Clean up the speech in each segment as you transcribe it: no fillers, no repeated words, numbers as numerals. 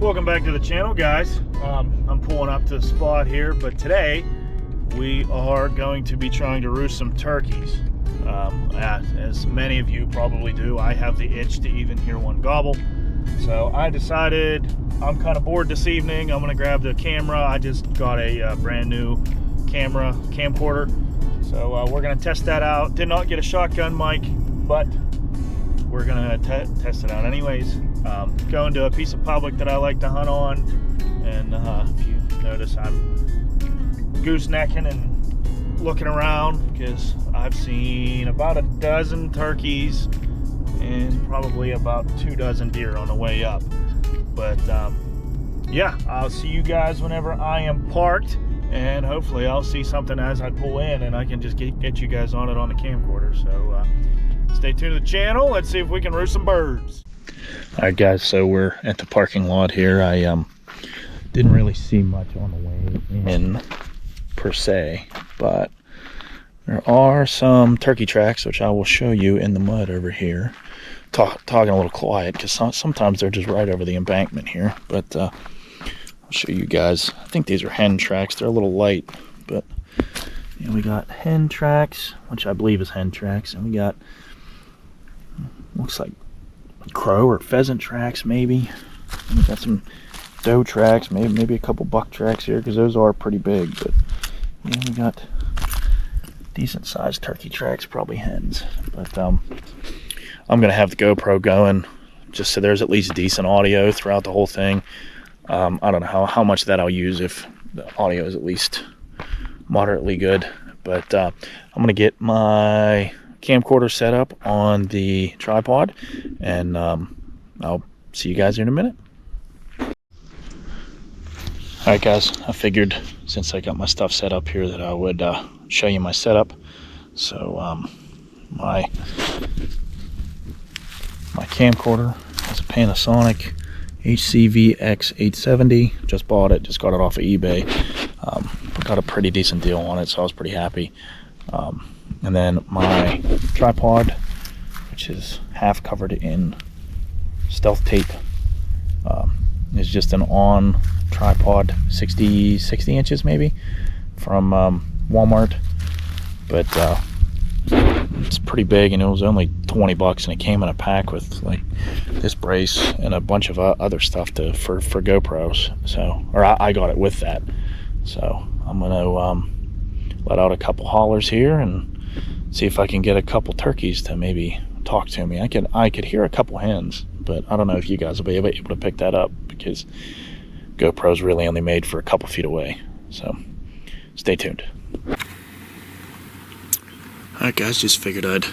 Welcome back to the channel, guys. I'm pulling up to the spot here, but today we are going to be trying to roost some turkeys. As many of you probably do, I have the itch to even hear one gobble. So I decided I'm kind of bored this evening. I'm gonna grab the camera. I just got a brand new camcorder. So we're gonna test that out. Did not get a shotgun mic, but we're gonna test it out anyways. Going to a piece of public that I like to hunt on, and if you notice, I'm goosenecking and looking around because I've seen about a dozen turkeys and probably about 2 dozen deer on the way up. But yeah, I'll see you guys whenever I am parked, and hopefully I'll see something as I pull in and I can just get you guys on it on the camcorder. So stay tuned to the channel. Let's see if we can roost some birds. All right, guys, so we're at the parking lot here. I didn't really see much on the way in per se, but there are some turkey tracks which I will show you in the mud over here. Talking a little quiet because sometimes they're just right over the embankment here, but I'll show you guys. I think these are hen tracks. They're a little light, but you know, we got hen tracks, which I believe is hen tracks, and we got, looks like crow or pheasant tracks maybe. And we got some doe tracks, maybe a couple buck tracks here because those are pretty big, but yeah, we got decent sized turkey tracks, probably hens. But I'm gonna have the GoPro going just so there's at least decent audio throughout the whole thing. I don't know how much of that I'll use if the audio is at least moderately good, but I'm gonna get my camcorder set up on the tripod, and I'll see you guys in a minute. Alright guys, I figured since I got my stuff set up here that I would show you my setup. So my camcorder is a Panasonic HCVX870. Just bought it, just got it off of eBay. Got a pretty decent deal on it, so I was pretty happy. And then my tripod, which is half covered in stealth tape, is just an Onn tripod, 60 inches maybe, from Walmart. But it's pretty big, and it was only 20 bucks, and it came in a pack with like this brace and a bunch of other stuff for GoPros. So, or I got it with that. So I'm gonna let out a couple hollers here and see if I can get a couple turkeys to maybe talk to me. I could hear a couple hens, but I don't know if you guys will be able to pick that up because GoPro's really only made for a couple feet away. So stay tuned. Alright guys, just figured I'd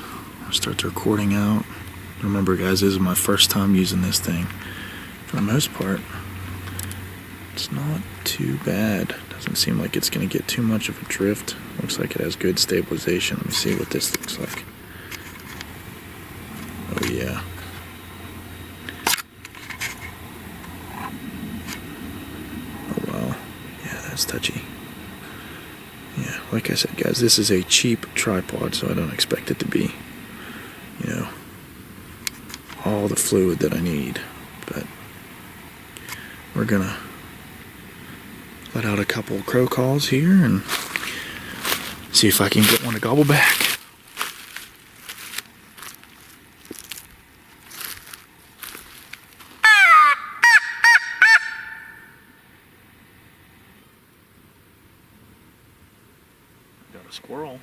start the recording out. Remember guys, this is my first time using this thing. For the most part, it's not too bad. Doesn't seem like it's going to get too much of a drift. Looks like it has good stabilization. Let me see what this looks like. Oh yeah. Oh wow. Yeah, that's touchy. Yeah, like I said guys, this is a cheap tripod, so I don't expect it to be, you know, all the fluid that I need. But we're gonna let out a couple crow calls here and see if I can get one to gobble back. Got a squirrel.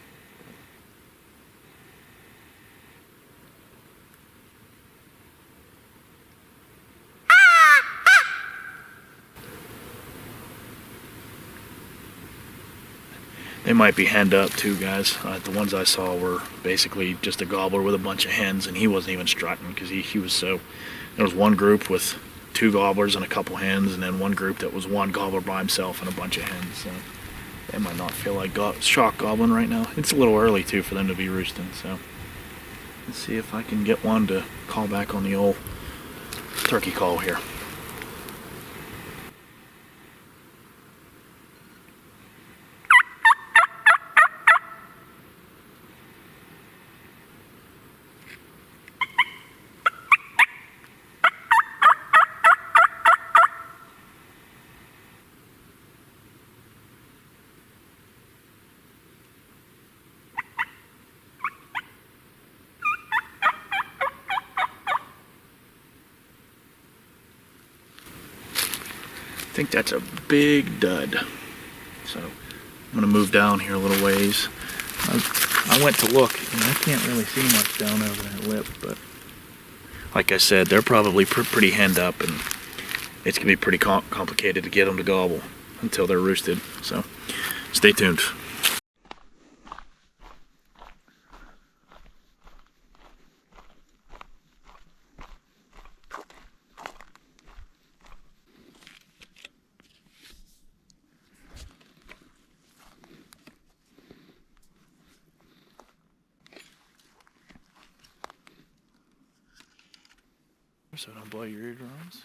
They might be henned up too, guys. The ones I saw were basically just a gobbler with a bunch of hens, and he wasn't even strutting because he was so... There was one group with 2 gobblers and a couple hens, and then one group that was 1 gobbler by himself and a bunch of hens. So they might not feel like shock gobbling right now. It's a little early too for them to be roosting, so let's see if I can get one to call back on the old turkey call here. think that's a big dud. So I'm gonna move down here a little ways. I went to look, and I can't really see much down over that lip, but like I said, they're probably pretty henned up, and it's gonna be pretty complicated to get them to gobble until they're roosted. So stay tuned. So don't blow your eardrums.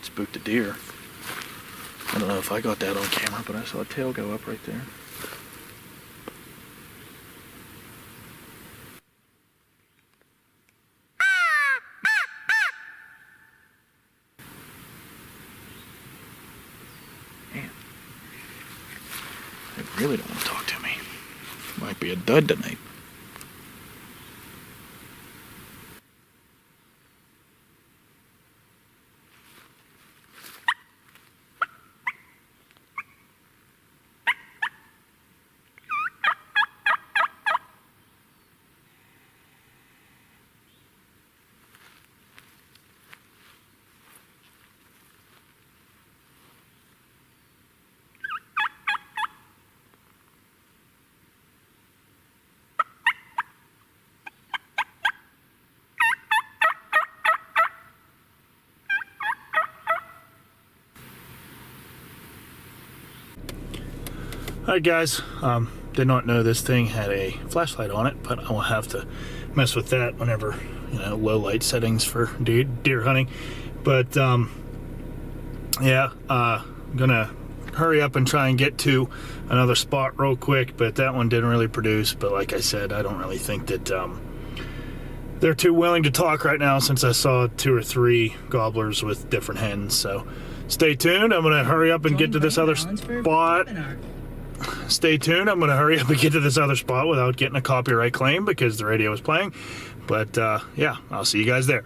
Spooked a deer. I don't know if I got that on camera, but I saw a tail go up right there. Man, they really don't want to talk to me. Might be a dud tonight. Alright guys, did not know this thing had a flashlight on it, but I will have to mess with that whenever, low light settings for deer hunting. But yeah, gonna hurry up and try and get to another spot real quick, but that one didn't really produce. But like I said, I don't really think that they're too willing to talk right now, since I saw 2 or 3 gobblers with different hens. So stay tuned. I'm gonna hurry up and get to this other spot. Stay tuned. I'm going to hurry up and get to this other spot without getting a copyright claim because the radio is playing. But yeah, I'll see you guys there.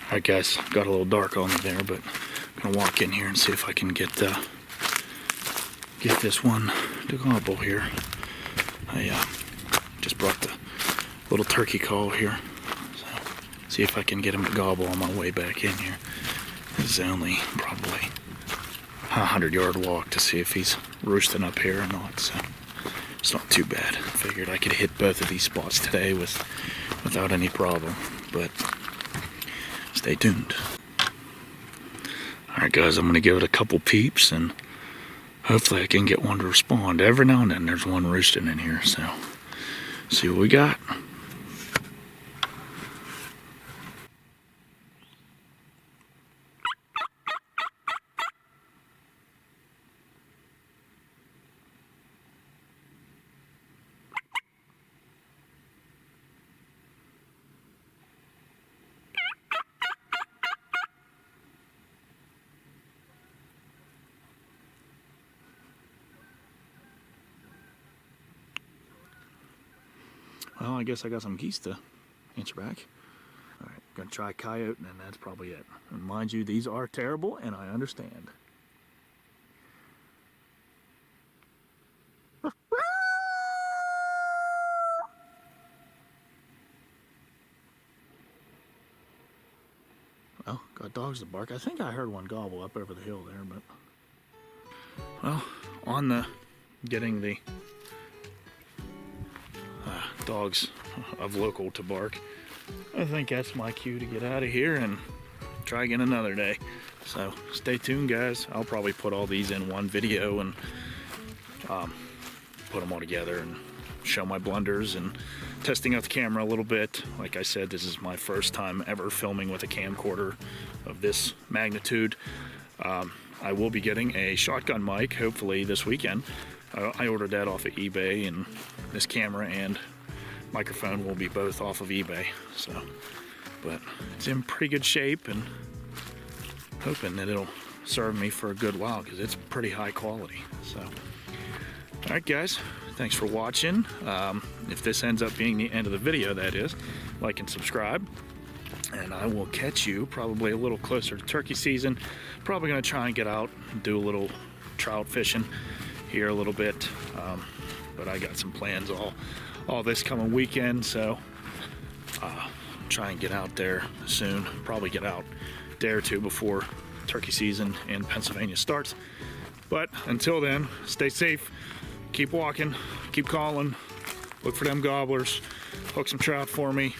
Alright guys, got a little dark on me there, but I'm going to walk in here and see if I can get this one to gobble here. I just brought the little turkey call here. So see if I can get him to gobble on my way back in here. This is only probably a 100-yard walk to see if he's roosting up here or not, so it's not too bad. I figured I could hit both of these spots today without any problem, but stay tuned. Alright guys, I'm going to give it a couple peeps, and hopefully I can get one to respond. Every now and then there's one roosting in here, so see what we got. Well, I guess I got some geese to answer back. Alright, gonna try coyote, and that's probably it. And mind you, these are terrible, and I understand. Well, got dogs to bark. I think I heard one gobble up over the hill there, but... Well, on the getting the dogs of local to bark, I think that's my cue to get out of here and try again another day. So stay tuned guys. I'll probably put all these in one video and put them all together and show my blunders and testing out the camera a little bit. Like I said, this is my first time ever filming with a camcorder of this magnitude. I will be getting a shotgun mic hopefully this weekend. I ordered that off of eBay, and this camera and microphone will be both off of eBay. So, but it's in pretty good shape, and hoping that it'll serve me for a good while because it's pretty high quality. So All right, guys, thanks for watching. If this ends up being the end of the video, that is, like and subscribe. And I will catch you probably a little closer to turkey season. Probably gonna try and get out and do a little trout fishing here a little bit. But I got some plans all this coming weekend, so try and get out there soon. Probably get out a day or two before turkey season in Pennsylvania starts. But until then, stay safe, keep walking, keep calling, look for them gobblers, hook some trout for me.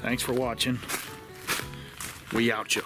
Thanks for watching. We out ya.